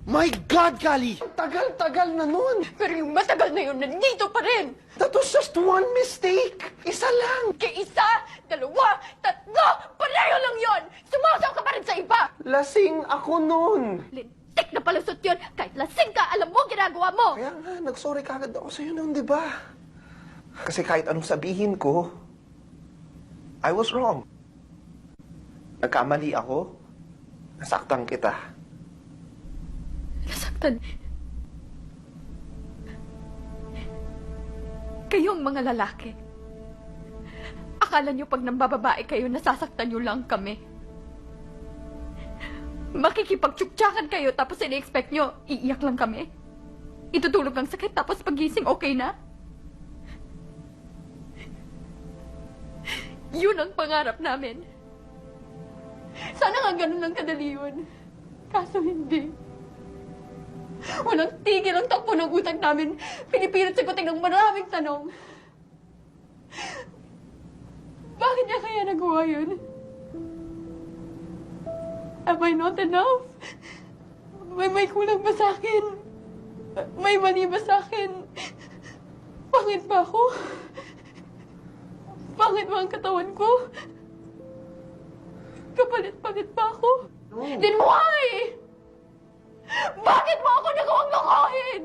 My God, Kali! Tagal-tagal na nun. Pero yung matagal na yun, nandito pa rin! That was just one mistake. Isa lang. Kaya isa, dalawa, tatlo, pareho lang yun! Sumasaw ka pa rin sa iba! Lasing ako nun. Lintik na palusot yun! Kahit lasing ka, alam mo ang ginagawa mo! Kaya nga, nag-sorry kagad ako sa'yo nun, di ba? Kasi kahit anong sabihin ko, I was wrong. Nagkamali ako. Nasaktan kita. Nasaktan. Kayong mga lalaki, akala nyo pag nambababae kayo, nasasaktan nyo lang kami. Makikipagtsuktsakan kayo tapos ini-expect nyo, iiyak lang kami. Itutulog ang sakit tapos pagising okay na. Yun ang pangarap namin. Sana nga ganun lang kadali yun. Kaso hindi. Walang tigil ang takbo ng utak namin. Pinipilit sagutin ng maraming tanong. Bakit niya kaya nagawa yun? Am I not enough? May kulang ba sa akin? May mali ba sa akin? Pangit ba ako? Pangit ba ang katawan ko? Kapalit-palit ba ako? No. Then why? Bakit mo ako nagawang lokohin?